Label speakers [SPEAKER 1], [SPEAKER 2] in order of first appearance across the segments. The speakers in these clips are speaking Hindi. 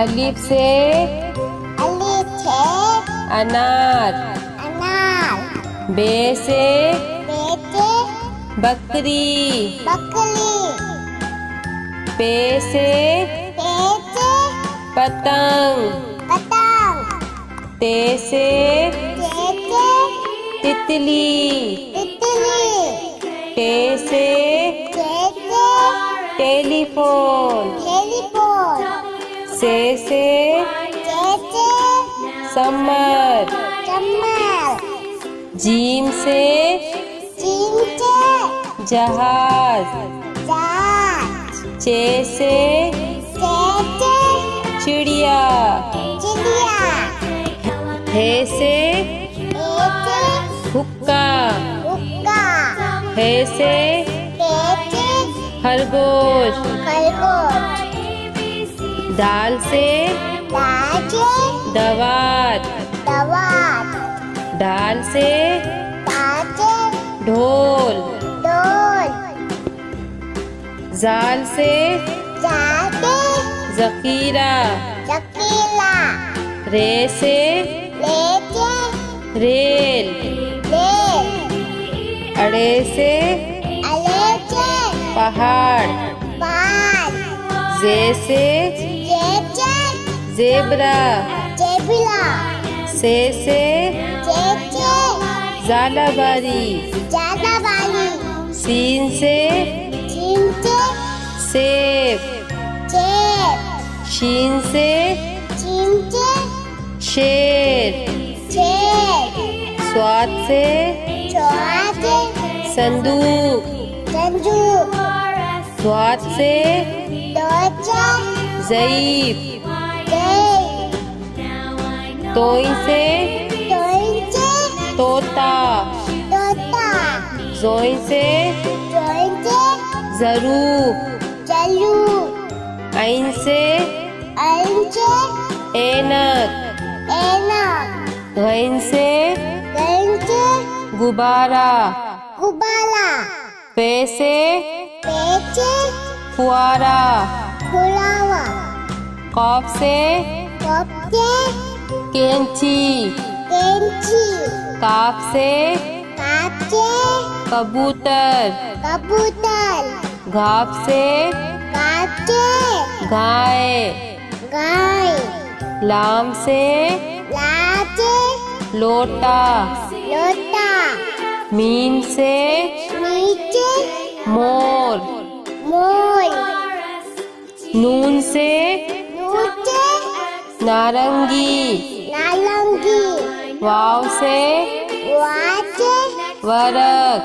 [SPEAKER 1] अलिफ से अनार। बे से बकरी। पे से पतंग। ते से तितली। टे से टेलीफोन। से समर। जीम से जहाज। चे से चिड़िया। हे से हुक्का। हे से खरगोश। दाल से दवात। दाल से ढोल। जाल से जकीरा। रे से रेल। अड़े से पहाड़। जे से जेबरा। से ज़ालाबारी। सीन से सेब। शीन से शेर। स्वाद से संदूक। स्वाद से ज़ईफ। तोई से तोता। जोई से ज़रूफ। ऐन से ऐनक। गैन से गुब्बारा। पे से फुआरा। कॉफ से कैंची। काफ से कबूतर। घाप से गाय। लाम से लोटा। मीम से मोर। नून से नारंगी। वाव से वरक।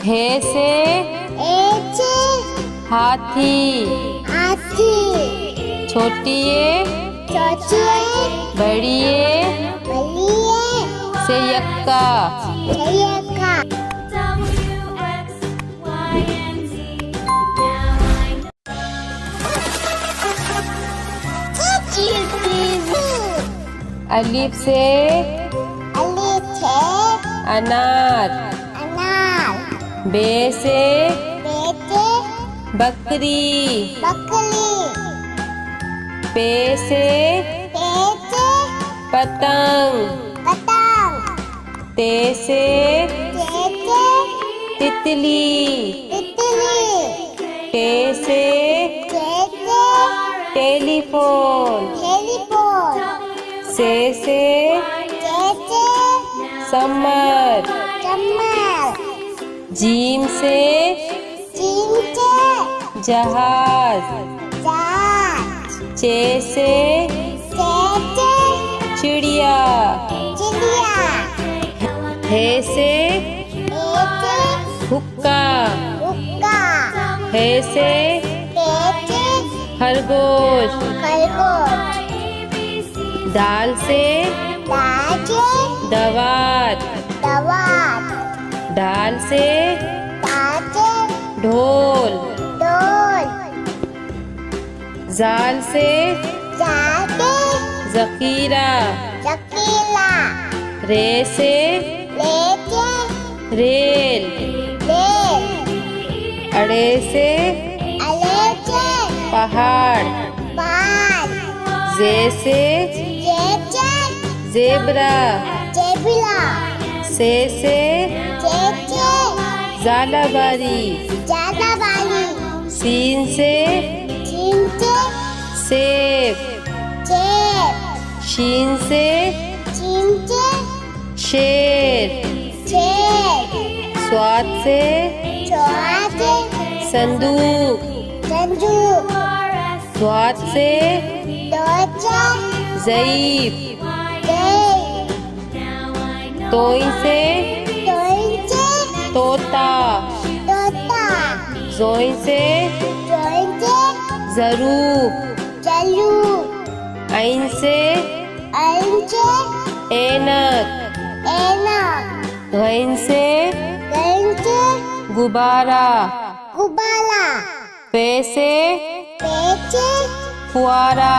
[SPEAKER 1] हे से हाथी। छोटिए बड़िए से यक्का। अलिफ से अनार। बे से बकरी। पे से पतंग। ते से तितली। टे से टेलीफोन। से समर। जीम से जहाज। चे से चिड़िया। हे से हुक्का। हे से खरगोश। दाल से दवात। दाल से ढोल। जाल से जकीरा। रे से रेल। अड़े से पहाड़।
[SPEAKER 2] पहाड़।
[SPEAKER 1] जे से जेबरा।
[SPEAKER 2] जेबरा।
[SPEAKER 1] से झालावाड़ी।
[SPEAKER 2] झालावाड़ी।
[SPEAKER 1] सीन से सेब। शीन से शेर। स्वाद से संदूक। स्वाद से ज़ईफ। तोइन से तोता। ज़ोइन से ज़रूफ। आइन से ऐनक। गैन से गुब्बारा। पे से फुआरा।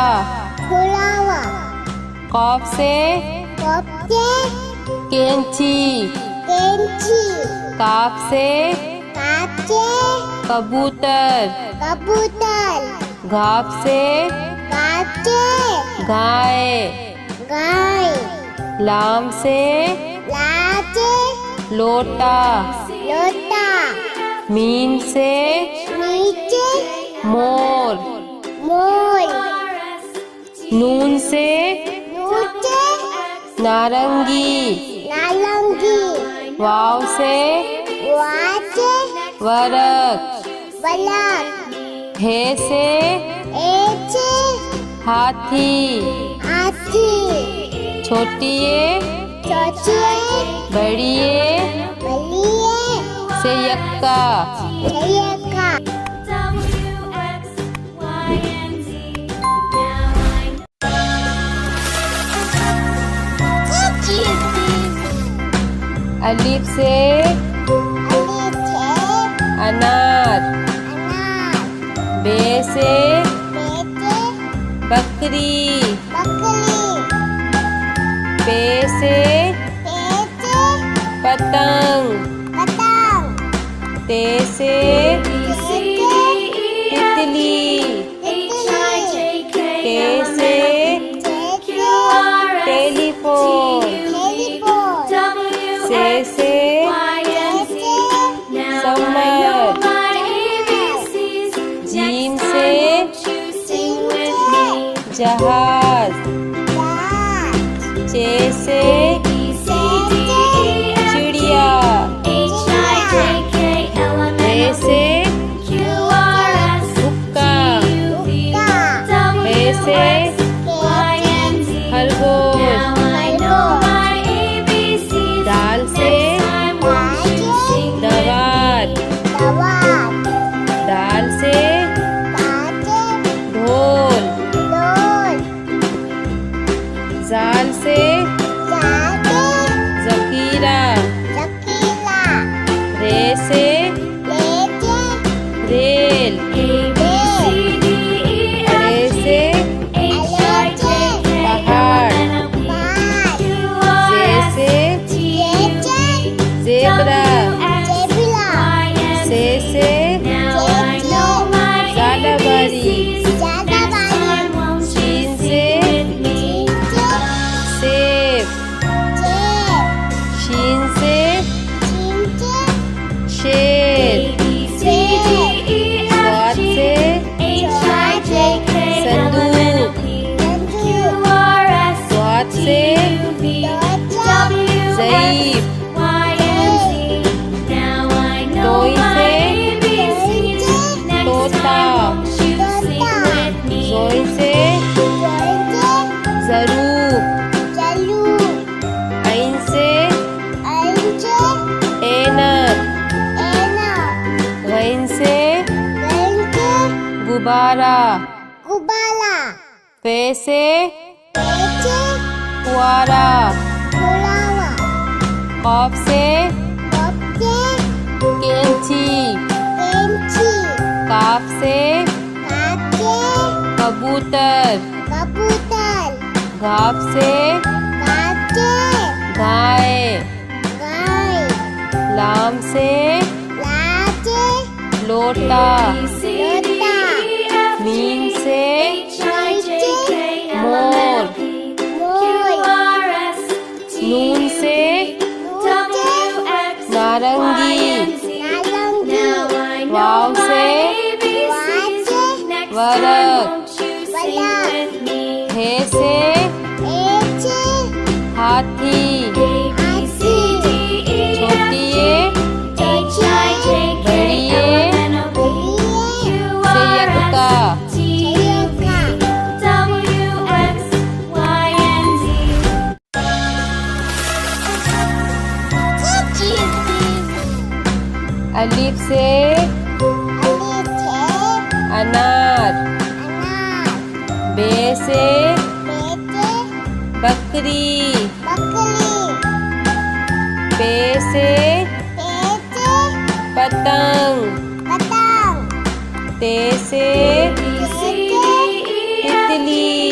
[SPEAKER 1] कॉफ से कैंची। काफ से कबूतर। घाप से गाय। लाम से लोटा। मीम से मोर। नून से नारंगी। वाव से वरक। हे से हाथी। छोटिए बड़िए से यक्का। अलिफ से अनार। बे से बकरी। पे से पतंग। ते से तितली। ते से टेलीफोन। से सम्मत। जीम से जहाज। चे से चिड़िया। ए से हुक्का। ए से खरगोश। दाल से दवात। दाल से ढोल। जाल से ज़खीरा। रे से रेल। अरे से पहाड़। जे से जेबरा। से झालावाड़ी। शीन से सेब। शीन से शेर। स्वाद से संदूक। स्वाद से ज़ईफ। तोइन से तोता। ज़ोइन से ज़रूफ। आइन से ऐनक। गैन से गुब्बारा। पे से फुआरा। कॉफ से कैंची। काफ से कबूतर। घाप से गाय। लाम से लोटा। मीम मोर। नून से नारंगी। वाव से वरक। हे से हाथी। छोटी ए बड़ी ए संयुक्ता। अलिफ से अनार। बे से बकरी। पे से पतंग। ते से तितली।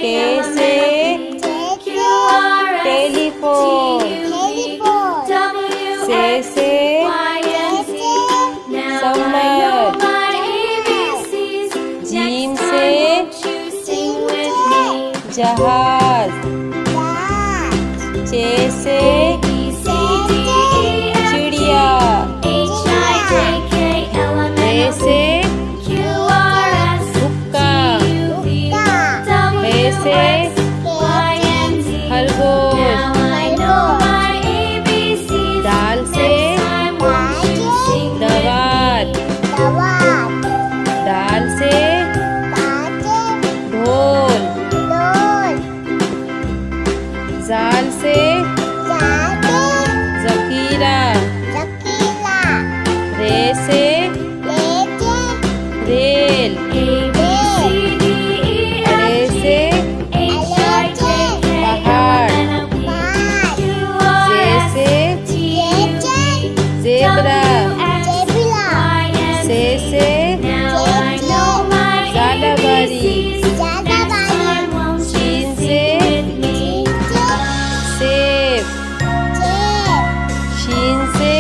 [SPEAKER 1] के से टेलीफोन। से समर। जीम से जहाज। चे से चिड़िया। रे से हुक्का। हे से खरगोश। दाल से दवात। दाल से ढोल। जाल से जखीरा। रे से रेल। अरे से पहाड़। जे से ज़ेब्रा। से ज़ालाबारी। शीन से सेब। शीन से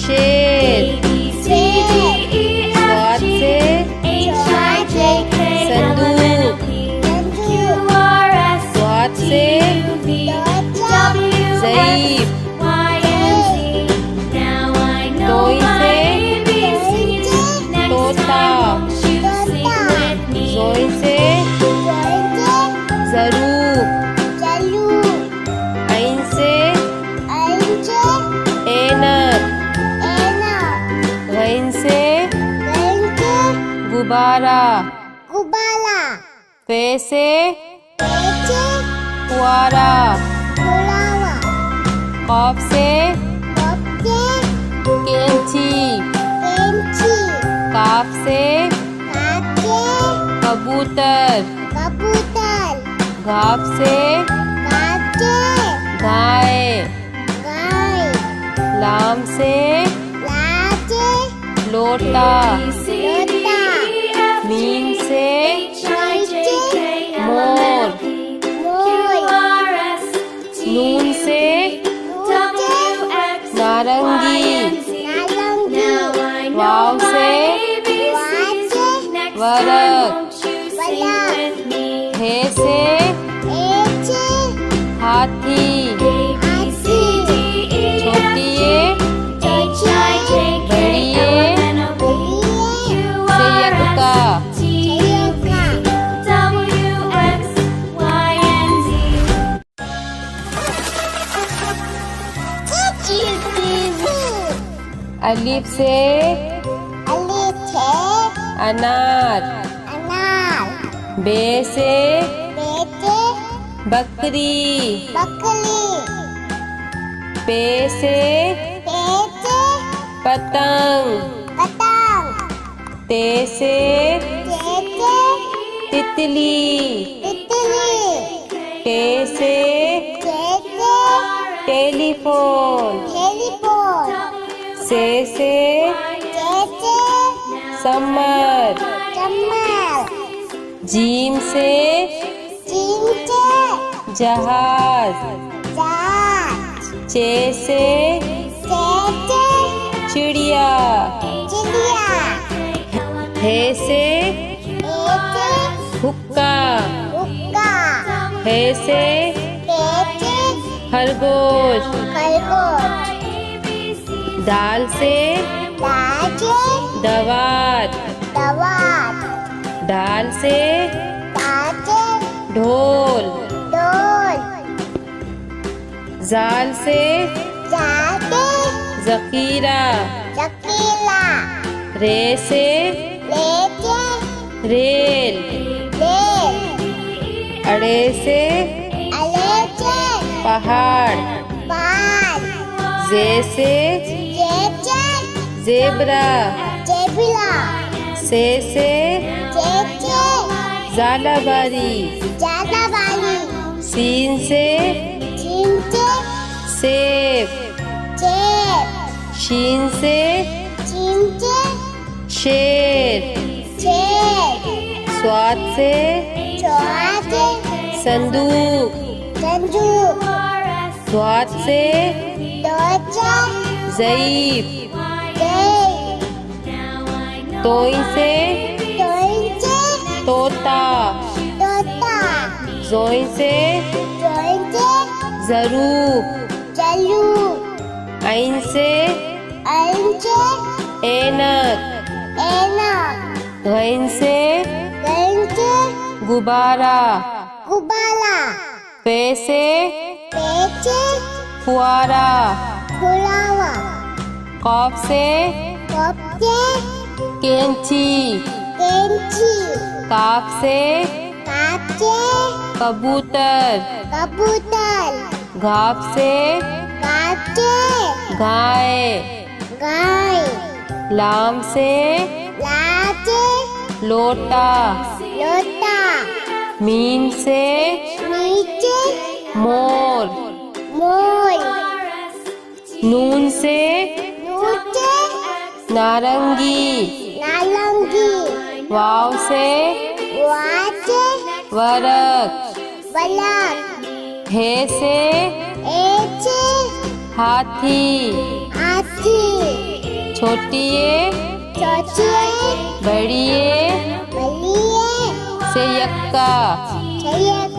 [SPEAKER 1] शेर। स्वाद से संदूक। स्वाद से ज़ईफ़। तोई से तोता। जोई से ज़रूब। ऐन से ऐनक। गैन से गुब्बारा। फे से फुआरा। कॉफ से कैंची। काफ से कबूतर। घाफ से गाय। लाम से लोटा। मीम से मोर। नून से नारंगी। वाव से वरक। हे से हाथी। छोटी ए बड़ी ए संयुक्ता। अलिफ से अनार। बे से बकरी। पे से पतंग। ते से तितली। टे से टेलीफोन। से समर। जीम से जहाज। चे से चिड़िया। हे से
[SPEAKER 2] एचे
[SPEAKER 1] हुक्का,
[SPEAKER 2] हुक्का
[SPEAKER 1] हे से
[SPEAKER 2] एचे
[SPEAKER 1] खरगोश,
[SPEAKER 2] खरगोश
[SPEAKER 1] दाल से
[SPEAKER 2] दाचे
[SPEAKER 1] दवात,
[SPEAKER 2] दवात
[SPEAKER 1] दाल से
[SPEAKER 2] दाचे
[SPEAKER 1] ढोल,
[SPEAKER 2] ढोल
[SPEAKER 1] जाल से
[SPEAKER 2] जाते
[SPEAKER 1] जखीरा,
[SPEAKER 2] चकीला
[SPEAKER 1] रे से
[SPEAKER 2] लेचे
[SPEAKER 1] रेल,
[SPEAKER 2] रेल
[SPEAKER 1] अड़े से
[SPEAKER 2] अलेचे
[SPEAKER 1] पहाड़,
[SPEAKER 2] पाल
[SPEAKER 1] जे से
[SPEAKER 2] जेचे
[SPEAKER 1] जेबरा,
[SPEAKER 2] जेबिला
[SPEAKER 1] से
[SPEAKER 2] जेचे
[SPEAKER 1] जालाबारी,
[SPEAKER 2] जालाबाली
[SPEAKER 1] सीन से
[SPEAKER 2] चिंचे
[SPEAKER 1] सेब,
[SPEAKER 2] चेप
[SPEAKER 1] शीन से
[SPEAKER 2] चिंचे
[SPEAKER 1] शेर,
[SPEAKER 2] चेप
[SPEAKER 1] स्वाद से
[SPEAKER 2] चौहाते
[SPEAKER 1] संदूक,
[SPEAKER 2] संजू
[SPEAKER 1] स्वाद से
[SPEAKER 2] दोचा
[SPEAKER 1] ज़ईफ,
[SPEAKER 2] दे
[SPEAKER 1] तोई से
[SPEAKER 2] तोइंचे
[SPEAKER 1] तोता,
[SPEAKER 2] तोता
[SPEAKER 1] जोई से
[SPEAKER 2] तोइंचे
[SPEAKER 1] ज़रूफ,
[SPEAKER 2] चलू
[SPEAKER 1] ऐन से
[SPEAKER 2] अंचे
[SPEAKER 1] ऐनक,
[SPEAKER 2] एना
[SPEAKER 1] गैन से
[SPEAKER 2] गंचे
[SPEAKER 1] गुब्बारा,
[SPEAKER 2] गुबाला
[SPEAKER 1] पे से
[SPEAKER 2] पेचे
[SPEAKER 1] फुआरा,
[SPEAKER 2] फुलावा
[SPEAKER 1] कॉफ से
[SPEAKER 2] कपचे
[SPEAKER 1] कैंची,
[SPEAKER 2] केंची
[SPEAKER 1] काफ से
[SPEAKER 2] काचे
[SPEAKER 1] कबूतर,
[SPEAKER 2] कबूतर
[SPEAKER 1] घाप से
[SPEAKER 2] काचे
[SPEAKER 1] गाय,
[SPEAKER 2] गाय
[SPEAKER 1] लाम से
[SPEAKER 2] लाचे
[SPEAKER 1] लोटा,
[SPEAKER 2] लोटा
[SPEAKER 1] मीम से
[SPEAKER 2] नीचे
[SPEAKER 1] मोर,
[SPEAKER 2] मोर
[SPEAKER 1] नून से
[SPEAKER 2] नूचे
[SPEAKER 1] नारंगी,
[SPEAKER 2] नालंगी
[SPEAKER 1] वाव से
[SPEAKER 2] वाचे
[SPEAKER 1] वरक,
[SPEAKER 2] बलक
[SPEAKER 1] हे से
[SPEAKER 2] एचे
[SPEAKER 1] हाथी,
[SPEAKER 2] हाथी
[SPEAKER 1] छोटिए
[SPEAKER 2] चौचिए
[SPEAKER 1] बड़िए
[SPEAKER 2] बलिए
[SPEAKER 1] से यक्का,
[SPEAKER 2] छयक